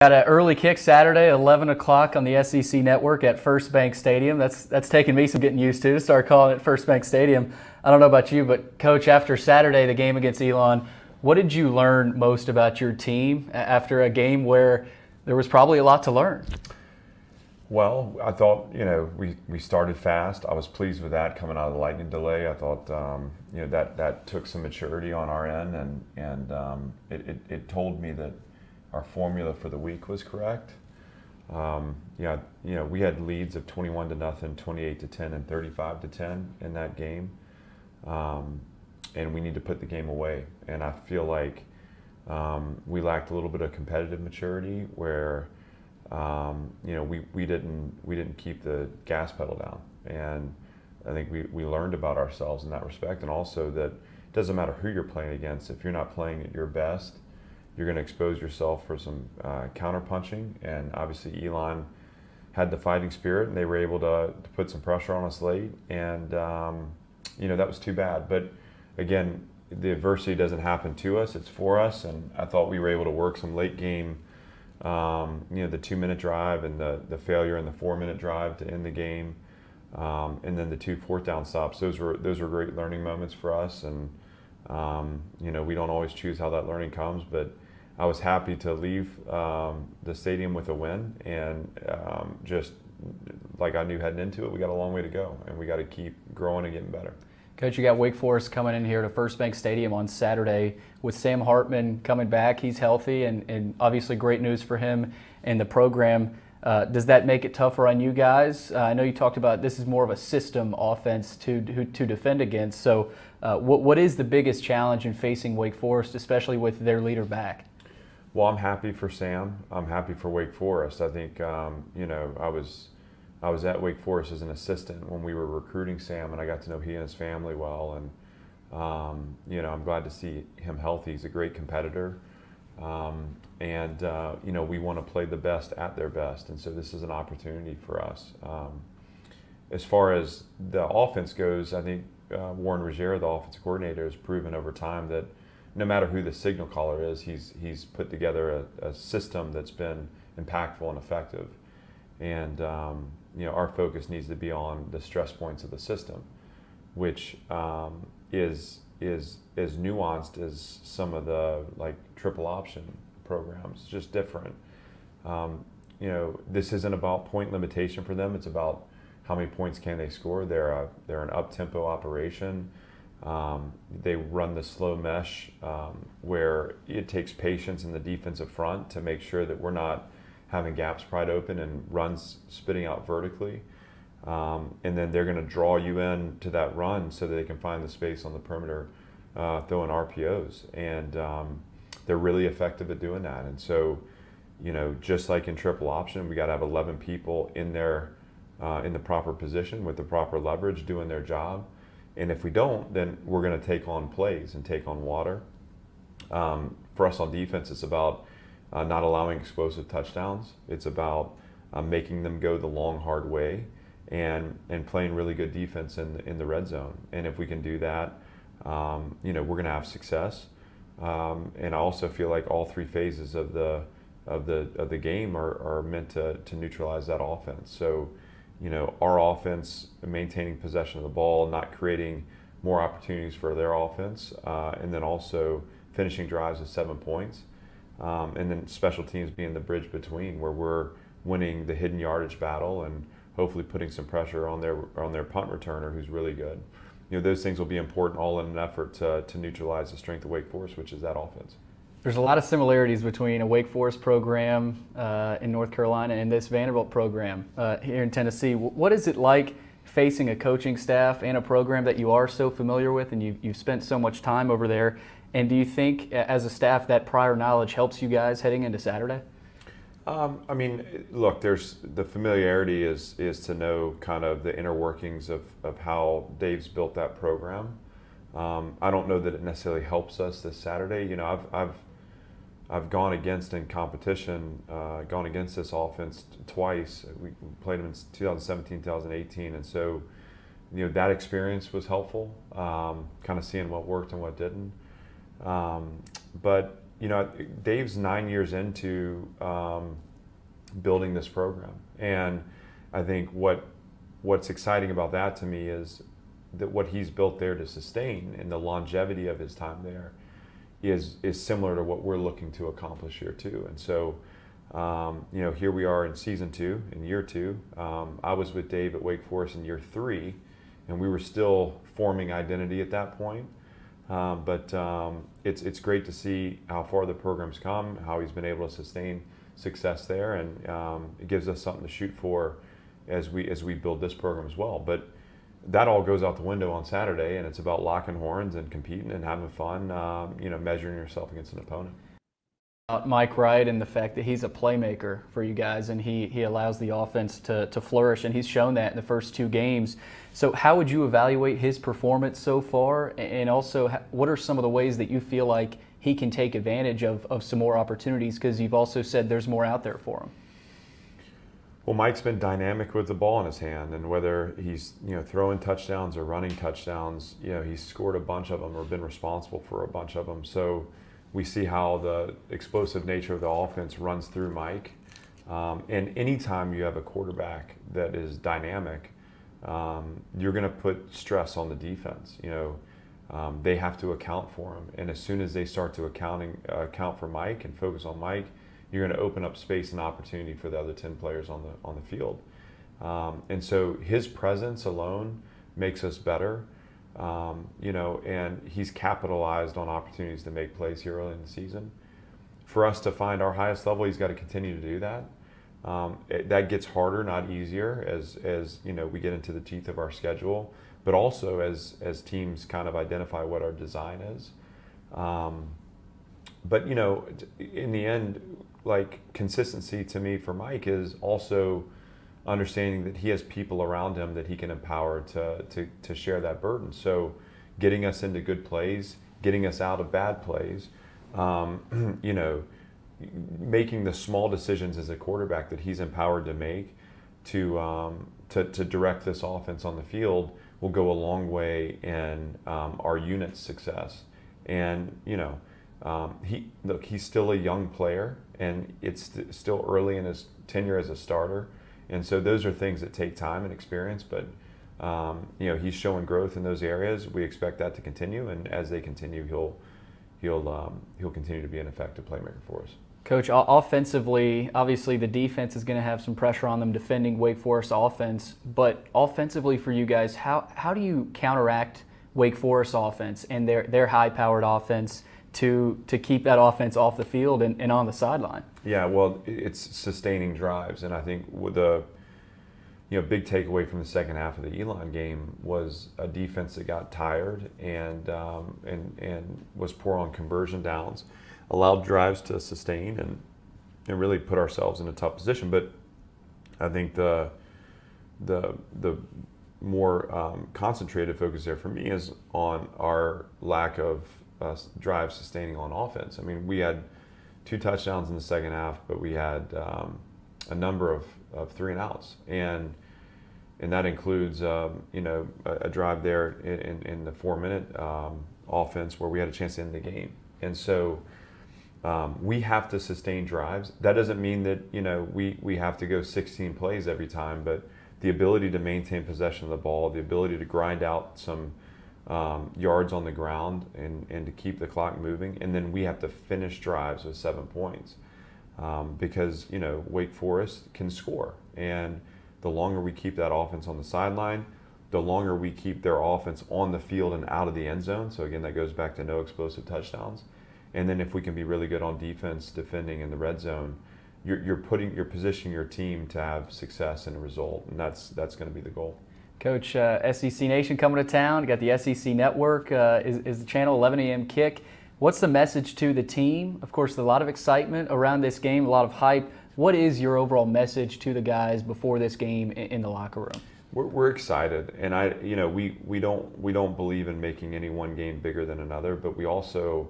Got an early kick Saturday, 11 o'clock on the SEC Network at First Bank Stadium. That's taken me some getting used to start calling it First Bank Stadium. I don't know about you, but Coach, after Saturday, the game against Elon, what did you learn most about your team after a game where there was probably a lot to learn? Well, I thought, we started fast. I was pleased with that coming out of the lightning delay. I thought, that took some maturity on our end, and it told me that our formula for the week was correct. We had leads of 21-0, 28-10, and 35-10 in that game, and we need to put the game away. And I feel like we lacked a little bit of competitive maturity where we didn't keep the gas pedal down, and I think we learned about ourselves in that respect, and also that it doesn't matter who you're playing against. If you're not playing at your best, you're going to expose yourself for some counterpunching, and obviously Elon had the fighting spirit, and they were able to put some pressure on us late, and that was too bad. But again, the adversity doesn't happen to us; it's for us. And I thought we were able to work some late game, the 2-minute drive and the failure in the 4-minute drive to end the game, and then the 2 fourth-down stops. Those were great learning moments for us, and we don't always choose how that learning comes, but I was happy to leave the stadium with a win, and just like I knew heading into it, we got a long way to go, and we got to keep growing and getting better. Coach, you got Wake Forest coming in here to First Bank Stadium on Saturday with Sam Hartman coming back. He's healthy, and obviously great news for him and the program. Does that make it tougher on you guys? I know you talked about this is more of a system offense to defend against. So what is the biggest challenge in facing Wake Forest, especially with their leader back? Well, I'm happy for Sam. I'm happy for Wake Forest. I think, I was at Wake Forest as an assistant when we were recruiting Sam, and I got to know he and his family well. And, I'm glad to see him healthy. He's a great competitor. We want to play the best at their best, and so this is an opportunity for us. As far as the offense goes, I think Warren Ruggiero, the offensive coordinator, has proven over time that no matter who the signal caller is, he's put together a system that's been impactful and effective. And our focus needs to be on the stress points of the system, which is as nuanced as some of the triple option programs, just different. This isn't about point limitation for them. It's about how many points can they score. They're an up-tempo operation. They run the slow mesh where it takes patience in the defensive front to make sure that we're not having gaps pried open and runs spitting out vertically. And then they're going to draw you in to that run so that they can find the space on the perimeter, throwing RPOs. And they're really effective at doing that. And so, just like in triple option, we got to have 11 people in there in the proper position with the proper leverage doing their job. And if we don't, then we're going to take on plays and take on water. For us on defense, it's about not allowing explosive touchdowns. It's about making them go the long, hard way, and playing really good defense in the red zone. And if we can do that, we're going to have success. And I also feel like all three phases of the game are meant to neutralize that offense. So, our offense maintaining possession of the ball, not creating more opportunities for their offense, and then also finishing drives with 7 points. And then special teams being the bridge between, where we're winning the hidden yardage battle and hopefully putting some pressure on their punt returner, who's really good. Those things will be important, all in an effort to neutralize the strength of Wake Forest, which is that offense. There's a lot of similarities between a Wake Forest program in North Carolina and this Vanderbilt program here in Tennessee. What is it like facing a coaching staff and a program that you are so familiar with, and you've spent so much time over there? And do you think, as a staff, that prior knowledge helps you guys heading into Saturday? Look, there's the familiarity is to know kind of the inner workings of how Dave's built that program. I don't know that it necessarily helps us this Saturday. I've gone against in competition, gone against this offense twice. We played them in 2017, 2018, and so that experience was helpful. Kind of seeing what worked and what didn't. But Dave's 9 years into building this program, and I think what's exciting about that to me is that what he's built there to sustain and the longevity of his time there is similar to what we're looking to accomplish here too. And so, here we are in season 2, in year 2. I was with Dave at Wake Forest in year 3, and we were still forming identity at that point. But it's great to see how far the program's come, how he's been able to sustain success there, and it gives us something to shoot for as we build this program as well. But that all goes out the window on Saturday, and it's about locking horns and competing and having fun, measuring yourself against an opponent. Mike Wright and the fact that he's a playmaker for you guys, and he allows the offense to flourish, and he's shown that in the first 2 games. So how would you evaluate his performance so far, and also what are some of the ways that you feel like he can take advantage of some more opportunities, because you've also said there's more out there for him? Well, Mike's been dynamic with the ball in his hand, and whether he's throwing touchdowns or running touchdowns, he's scored a bunch of them or been responsible for a bunch of them. So we see how the explosive nature of the offense runs through Mike. And anytime you have a quarterback that is dynamic, you're going to put stress on the defense. They have to account for him, and as soon as they start to account for Mike and focus on Mike, you're going to open up space and opportunity for the other 10 players on the field. And so his presence alone makes us better. And he's capitalized on opportunities to make plays here early in the season. For us to find our highest level, he's got to continue to do that. That gets harder, not easier, as we get into the teeth of our schedule, but also as teams kind of identify what our design is. But in the end, like, consistency to me for Mike is also understanding that he has people around him that he can empower to share that burden. So getting us into good plays, getting us out of bad plays, making the small decisions as a quarterback that he's empowered to make to direct this offense on the field will go a long way in our unit's success. And he's still a young player, and it's still early in his tenure as a starter. And so those are things that take time and experience, but he's showing growth in those areas. We expect that to continue, and as they continue, he'll continue to be an effective playmaker for us. Coach, offensively, obviously the defense is going to have some pressure on them defending Wake Forest offense, but offensively for you guys, how do you counteract Wake Forest offense and their high-powered offense to keep that offense off the field and on the sideline? Yeah, well, it's sustaining drives, and I think with the big takeaway from the second half of the Elon game was a defense that got tired and was poor on conversion downs, allowed drives to sustain and really put ourselves in a tough position. But I think the more concentrated focus there for me is on our lack of drive sustaining on offense. I mean, we had 2 touchdowns in the second half, but we had a number of 3 and outs, and that includes a drive there in the 4-minute offense where we had a chance to end the game. And so we have to sustain drives. That doesn't mean that we have to go 16 plays every time, but the ability to maintain possession of the ball, the ability to grind out some yards on the ground and to keep the clock moving, and then we have to finish drives with 7 points because Wake Forest can score, and the longer we keep that offense on the sideline, the longer we keep their offense on the field and out of the end zone. So again, that goes back to no explosive touchdowns. And then if we can be really good on defense, defending in the red zone, you're positioning your team to have success and a result, and that's going to be the goal. Coach, SEC Nation coming to town. You got the SEC Network is the channel, 11 a.m. kick. What's the message to the team? Of course, a lot of excitement around this game, a lot of hype. What is your overall message to the guys before this game in the locker room? We're excited, and we don't believe in making any one game bigger than another, but we also,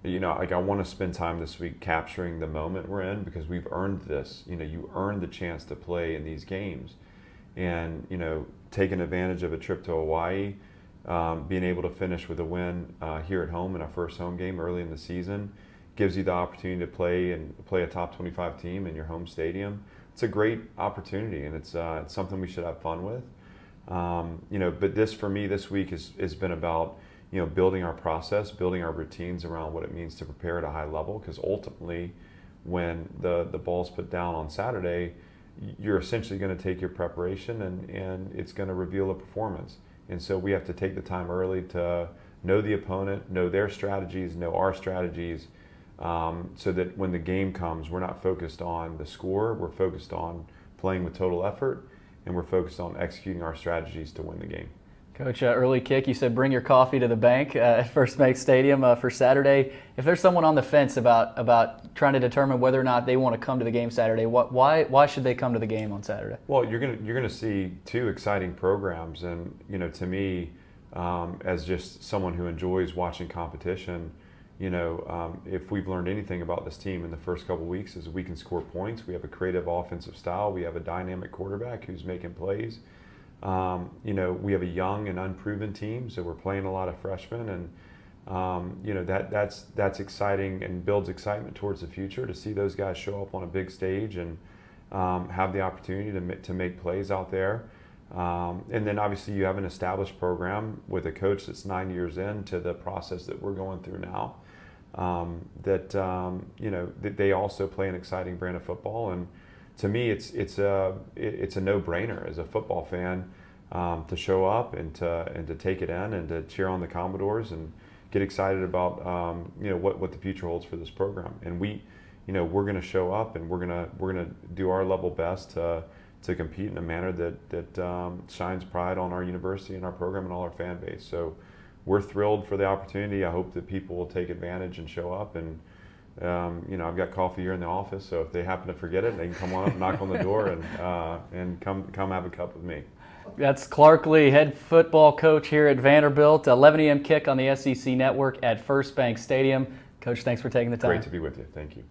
I want to spend time this week capturing the moment we're in, because we've earned this. You earned the chance to play in these games, and taking advantage of a trip to Hawaii, being able to finish with a win here at home in our first home game early in the season, gives you the opportunity to play a top 25 team in your home stadium. It's a great opportunity, and it's something we should have fun with. But this, for me, this week has been about, building our process, building our routines around what it means to prepare at a high level, because ultimately when the ball's put down on Saturday, you're essentially going to take your preparation and it's going to reveal a performance. And so we have to take the time early to know the opponent, know their strategies, know our strategies, so that when the game comes, we're not focused on the score, we're focused on playing with total effort, and we're focused on executing our strategies to win the game. Coach, early kick, you said bring your coffee to the bank at First Bank Stadium for Saturday. If there's someone on the fence about trying to determine whether or not they want to come to the game Saturday, why should they come to the game on Saturday? Well, you're gonna see two exciting programs, and to me, as just someone who enjoys watching competition, if we've learned anything about this team in the first couple of weeks, is we can score points. We have a creative offensive style. We have a dynamic quarterback who's making plays. We have a young and unproven team, so we're playing a lot of freshmen, and that's exciting and builds excitement towards the future to see those guys show up on a big stage and have the opportunity to make plays out there. And then obviously you have an established program with a coach that's 9 years into the process that we're going through now. That they also play an exciting brand of football, and to me, it's a no-brainer as a football fan to show up and to take it in and to cheer on the Commodores and get excited about what the future holds for this program. And we're going to show up, and we're going to do our level best to compete in a manner that shines pride on our university and our program and all our fan base. So we're thrilled for the opportunity. I hope that people will take advantage and show up. And I've got coffee here in the office, so if they happen to forget it, they can come on up, knock on the door, and come have a cup with me. That's Clark Lee, head football coach here at Vanderbilt. 11 a.m. kick on the SEC Network at First Bank Stadium. Coach, thanks for taking the time. Great to be with you. Thank you.